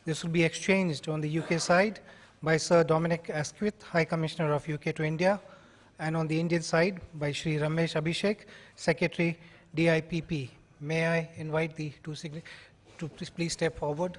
This will be exchanged on the UK side by Sir Dominic Asquith, High Commissioner of UK to India, and on the Indian side by Shri Ramesh Abhishek, Secretary DIPP. May I invite the two signatories to please step forward.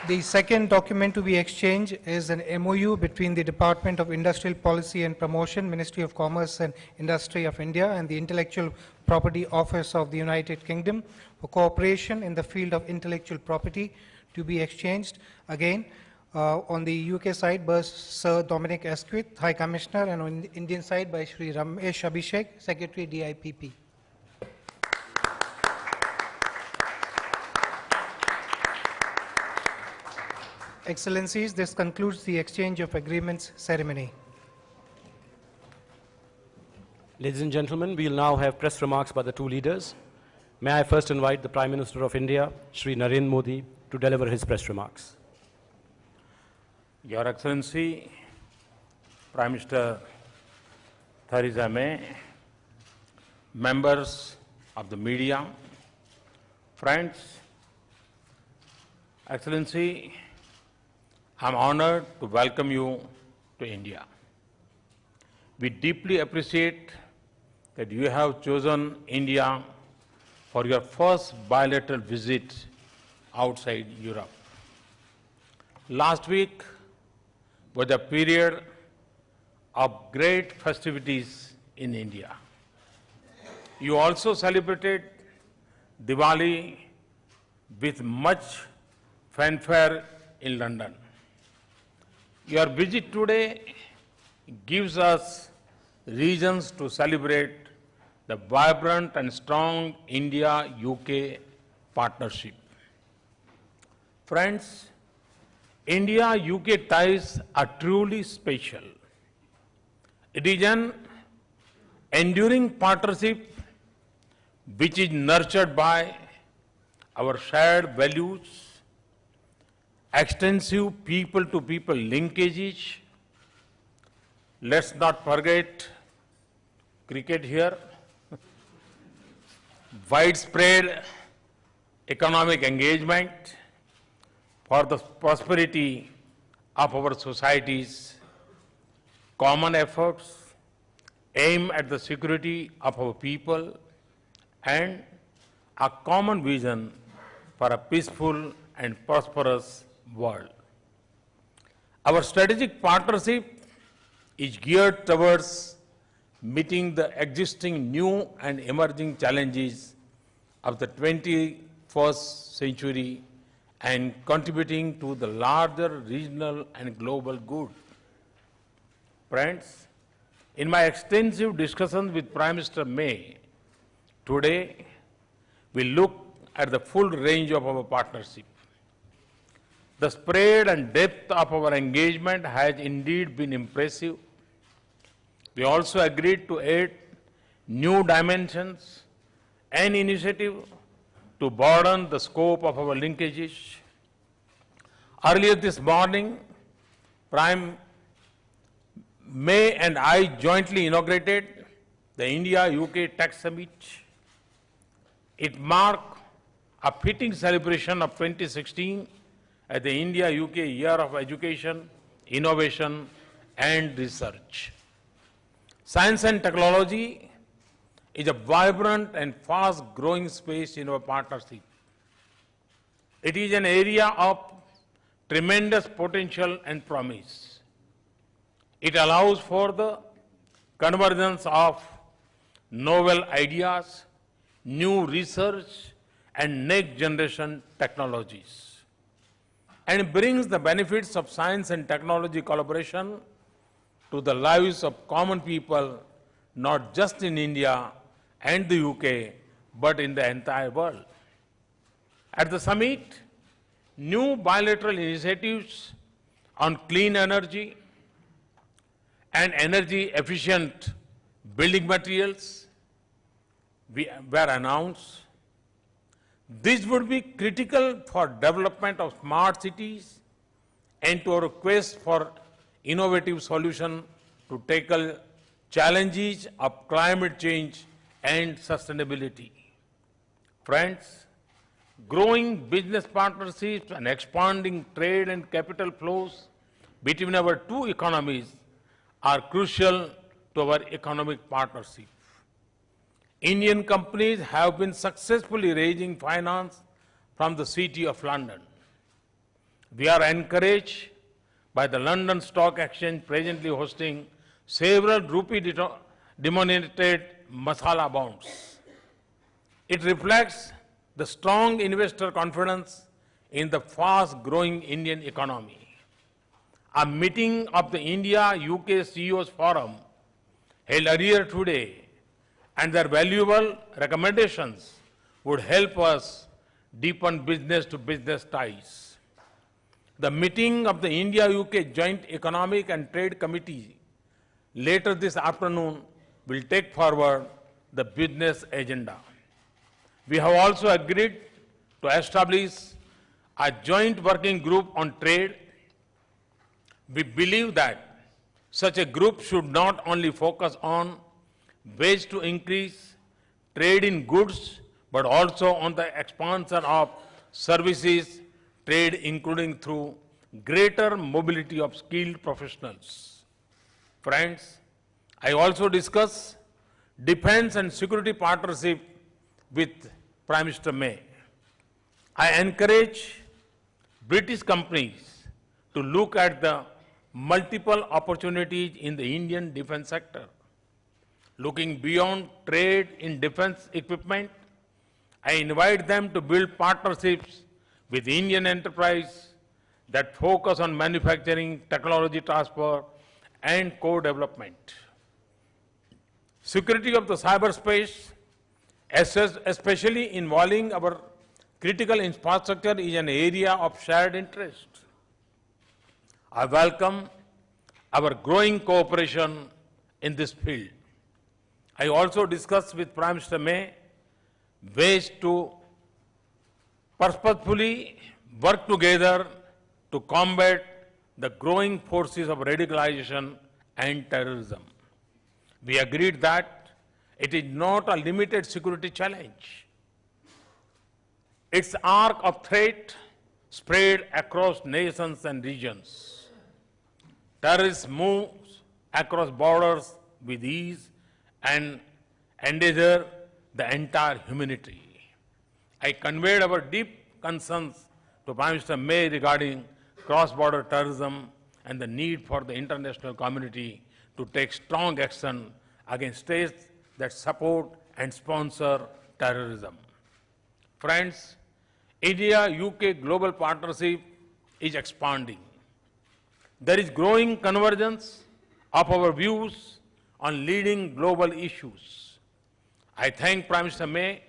The second document to be exchanged is an MOU between the Department of Industrial Policy and Promotion, Ministry of Commerce and Industry of India, and the Intellectual Property Office of the United Kingdom for cooperation in the field of intellectual property to be exchanged. Again, on the UK side by Sir Dominic Asquith, High Commissioner, and on the Indian side by Shri Ramesh Abhishek, Secretary DIPP. Excellencies, this concludes the exchange of agreements ceremony. Ladies and gentlemen, we will now have press remarks by the two leaders. May I first invite the Prime Minister of India, Shri Narendra Modi, to deliver his press remarks. Your Excellency, Prime Minister Theresa May, members of the media, friends, Excellency, I am honored to welcome you to India. We deeply appreciate that you have chosen India for your first bilateral visit outside Europe. Last week was a period of great festivities in India. You also celebrated Diwali with much fanfare in London. Your visit today gives us reasons to celebrate the vibrant and strong India-UK partnership. Friends, India-UK ties are truly special. It is an enduring partnership which is nurtured by our shared values, extensive people-to-people linkages. Let's not forget cricket here. Widespread economic engagement for the prosperity of our societies, common efforts aim at the security of our people, and a common vision for a peaceful and prosperous world. Our strategic partnership is geared towards meeting the existing new and emerging challenges of the 21st century and contributing to the larger regional and global good. Friends, in my extensive discussions with Prime Minister May, today we look at the full range of our partnership. The spread and depth of our engagement has indeed been impressive. We also agreed to add new dimensions and initiatives to broaden the scope of our linkages. Earlier this morning, Prime May and I jointly inaugurated the India-UK Tech Summit. It marked a fitting celebration of 2016 as the India-UK Year of Education, Innovation and Research. Science and technology is a vibrant and fast-growing space in our partnership. It is an area of tremendous potential and promise. It allows for the convergence of novel ideas, new research, and next-generation technologies, and brings the benefits of science and technology collaboration to the lives of common people, not just in India and the UK, but in the entire world. At the summit, new bilateral initiatives on clean energy and energy-efficient building materials were announced. This would be critical for development of smart cities and to our quest for innovative solutions to tackle challenges of climate change and sustainability. Friends, growing business partnerships and expanding trade and capital flows between our two economies are crucial to our economic partnership. Indian companies have been successfully raising finance from the City of London. We are encouraged by the London Stock Exchange presently hosting several rupee-denominated masala bonds. It reflects the strong investor confidence in the fast-growing Indian economy. A meeting of the India-UK CEOs Forum held earlier today and their valuable recommendations would help us deepen business-to-business ties. The meeting of the India-UK Joint Economic and Trade Committee later this afternoon will take forward the business agenda. We have also agreed to establish a joint working group on trade. We believe that such a group should not only focus on ways to increase trade in goods, but also on the expansion of services trade, including through greater mobility of skilled professionals. Friends, I also discuss defense and security partnership with Prime Minister May. I encourage British companies to look at the multiple opportunities in the Indian defense sector. Looking beyond trade in defense equipment, I invite them to build partnerships with Indian enterprise that focus on manufacturing, technology transfer, and co-development. Security of the cyberspace, especially involving our critical infrastructure, is an area of shared interest. I welcome our growing cooperation in this field. I also discussed with Prime Minister May ways to purposefully work together to combat the growing forces of radicalization and terrorism. We agreed that it is not a limited security challenge. Its arc of threat spread across nations and regions. Terrorists move across borders with ease and endanger the entire humanity. I conveyed our deep concerns to Prime Minister May regarding cross-border terrorism and the need for the international community to take strong action against states that support and sponsor terrorism. Friends, India-UK global partnership is expanding. There is growing convergence of our views on leading global issues. I thank Prime Minister May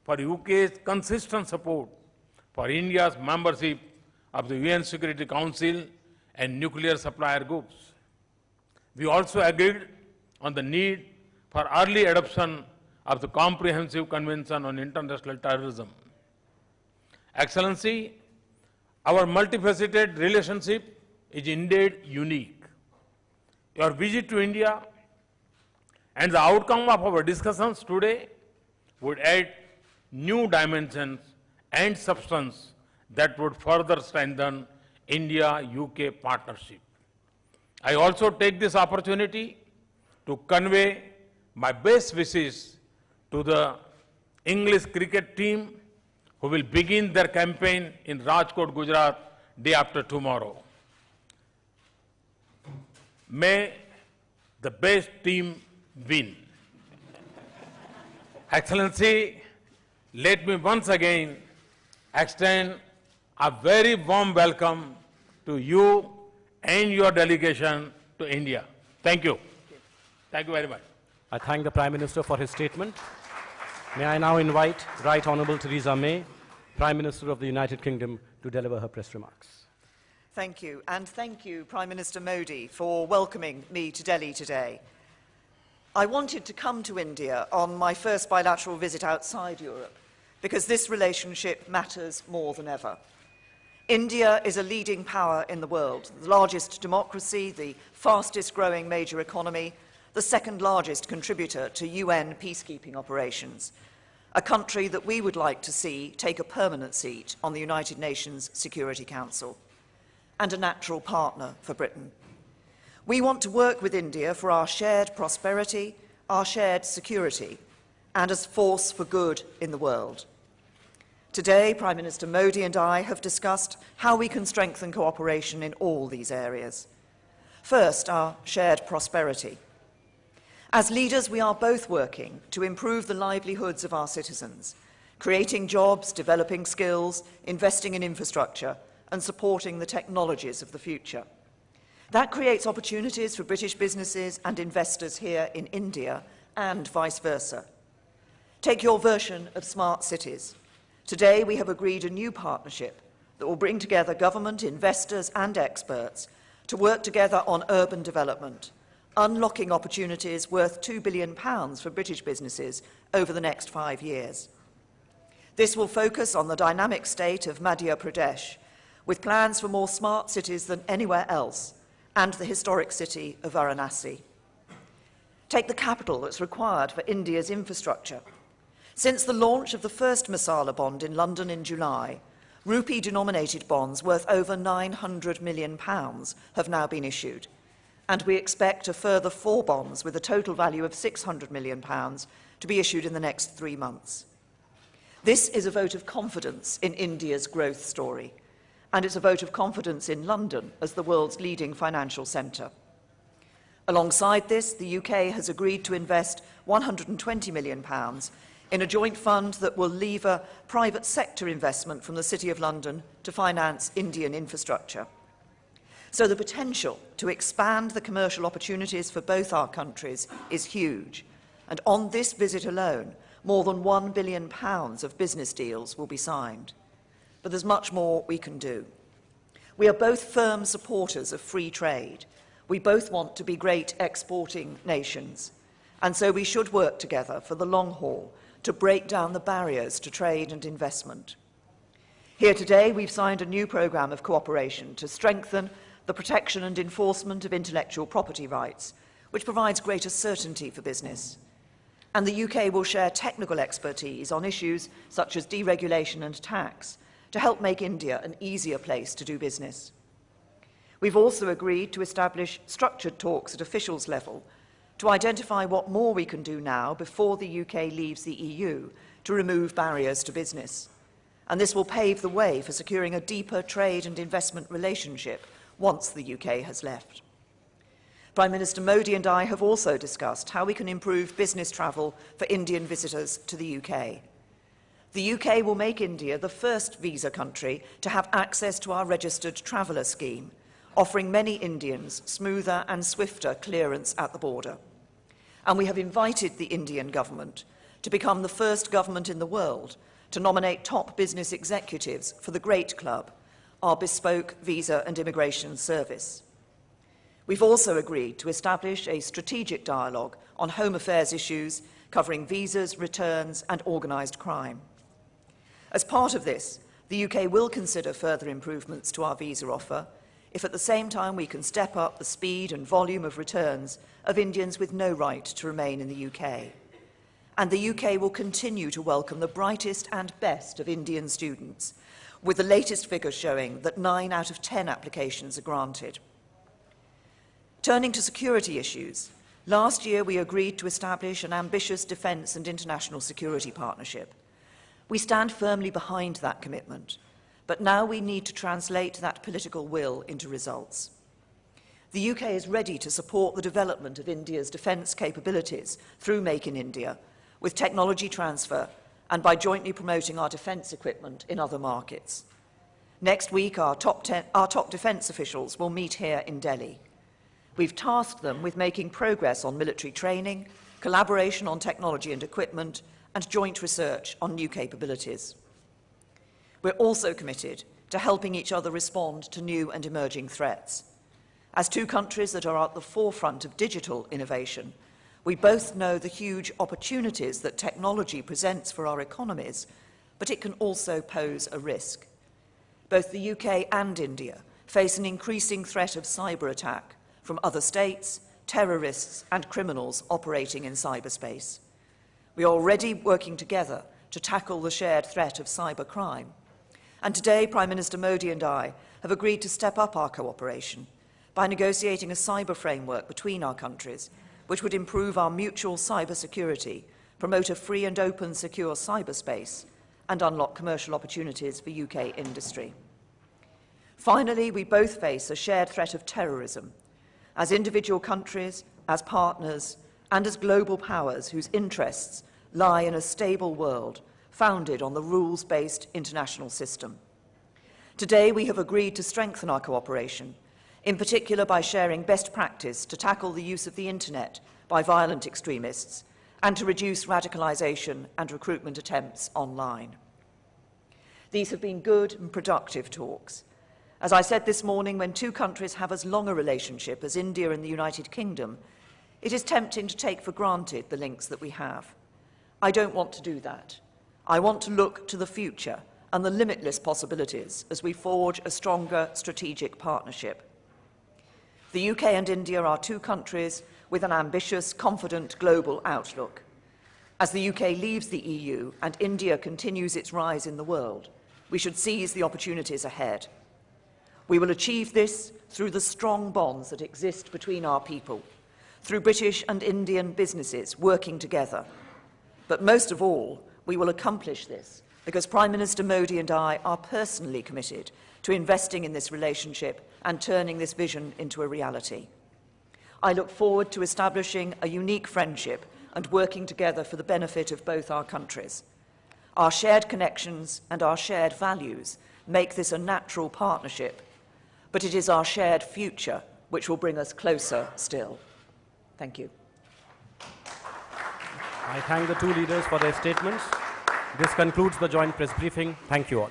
for UK's consistent support for India's membership of the UN Security Council and nuclear supplier groups. We also agreed on the need for early adoption of the Comprehensive Convention on International Terrorism. Excellency, our multifaceted relationship is indeed unique. Your visit to India and the outcome of our discussions today would add new dimensions and substance that would further strengthen India-UK partnership. I also take this opportunity to convey my best wishes to the English cricket team who will begin their campaign in Rajkot, Gujarat, day after tomorrow. May the best team win. Excellency, let me once again extend a very warm welcome to you and your delegation to India. Thank you. Thank you very much. I thank the Prime Minister for his statement. May I now invite Right Honourable Theresa May, Prime Minister of the United Kingdom, to deliver her press remarks. Thank you, and thank you, Prime Minister Modi, for welcoming me to Delhi today. I wanted to come to India on my first bilateral visit outside Europe because this relationship matters more than ever. India is a leading power in the world, the largest democracy, the fastest growing major economy, the second largest contributor to UN peacekeeping operations, a country that we would like to see take a permanent seat on the United Nations Security Council, and a natural partner for Britain. We want to work with India for our shared prosperity, our shared security, and as force for good in the world. Today, Prime Minister Modi and I have discussed how we can strengthen cooperation in all these areas. First, our shared prosperity. As leaders, we are both working to improve the livelihoods of our citizens, creating jobs, developing skills, investing in infrastructure, and supporting the technologies of the future. That creates opportunities for British businesses and investors here in India, and vice versa. Take your version of smart cities. Today, we have agreed a new partnership that will bring together government, investors, and experts to work together on urban development, unlocking opportunities worth £2 billion for British businesses over the next 5 years. This will focus on the dynamic state of Madhya Pradesh, with plans for more smart cities than anywhere else, and the historic city of Varanasi. Take the capital that's required for India's infrastructure. Since the launch of the first Masala bond in London in July, rupee-denominated bonds worth over £900 million have now been issued, and we expect a further 4 bonds with a total value of £600 million to be issued in the next 3 months. This is a vote of confidence in India's growth story, and it's a vote of confidence in London as the world's leading financial centre. Alongside this, the UK has agreed to invest £120 million in a joint fund that will lever private sector investment from the City of London to finance Indian infrastructure. So the potential to expand the commercial opportunities for both our countries is huge, and on this visit alone, more than £1 billion of business deals will be signed. But there's much more we can do. We are both firm supporters of free trade. We both want to be great exporting nations, and so we should work together for the long haul to break down the barriers to trade and investment. Here today, we've signed a new programme of cooperation to strengthen the protection and enforcement of intellectual property rights, which provides greater certainty for business. And the UK will share technical expertise on issues such as deregulation and tax to help make India an easier place to do business. We've also agreed to establish structured talks at officials level to identify what more we can do now before the UK leaves the EU to remove barriers to business. And this will pave the way for securing a deeper trade and investment relationship once the UK has left. Prime Minister Modi and I have also discussed how we can improve business travel for Indian visitors to the UK. The UK will make India the first visa country to have access to our registered traveller scheme, offering many Indians smoother and swifter clearance at the border. And we have invited the Indian government to become the first government in the world to nominate top business executives for the Great Club, our bespoke visa and immigration service. We've also agreed to establish a strategic dialogue on home affairs issues covering visas, returns, and organised crime. As part of this, the UK will consider further improvements to our visa offer if at the same time we can step up the speed and volume of returns of Indians with no right to remain in the UK. And the UK will continue to welcome the brightest and best of Indian students, with the latest figures showing that 9 out of 10 applications are granted. Turning to security issues, last year we agreed to establish an ambitious defence and international security partnership. We stand firmly behind that commitment, but now we need to translate that political will into results. The UK is ready to support the development of India's defence capabilities through Make in India, with technology transfer and by jointly promoting our defence equipment in other markets. Next week, our top defence officials will meet here in Delhi. We've tasked them with making progress on military training, collaboration on technology and equipment, and joint research on new capabilities. We're also committed to helping each other respond to new and emerging threats. As two countries that are at the forefront of digital innovation, we both know the huge opportunities that technology presents for our economies, but it can also pose a risk. Both the UK and India face an increasing threat of cyber attack from other states, terrorists and criminals operating in cyberspace. We are already working together to tackle the shared threat of cybercrime. And today, Prime Minister Modi and I have agreed to step up our cooperation by negotiating a cyber framework between our countries, which would improve our mutual cyber security, promote a free and open secure cyberspace, and unlock commercial opportunities for UK industry. Finally, we both face a shared threat of terrorism, as individual countries, as partners, and as global powers whose interests lie in a stable world founded on the rules-based international system. Today, we have agreed to strengthen our cooperation, in particular by sharing best practice to tackle the use of the internet by violent extremists and to reduce radicalisation and recruitment attempts online. These have been good and productive talks. As I said this morning, when two countries have as long a relationship as India and the United Kingdom, it is tempting to take for granted the links that we have. I don't want to do that. I want to look to the future and the limitless possibilities as we forge a stronger strategic partnership. The UK and India are two countries with an ambitious, confident global outlook. As the UK leaves the EU and India continues its rise in the world, we should seize the opportunities ahead. We will achieve this through the strong bonds that exist between our people, through British and Indian businesses working together. But most of all, we will accomplish this because Prime Minister Modi and I are personally committed to investing in this relationship and turning this vision into a reality. I look forward to establishing a unique friendship and working together for the benefit of both our countries. Our shared connections and our shared values make this a natural partnership, but it is our shared future which will bring us closer still. Thank you. I thank the two leaders for their statements. This concludes the joint press briefing. Thank you all.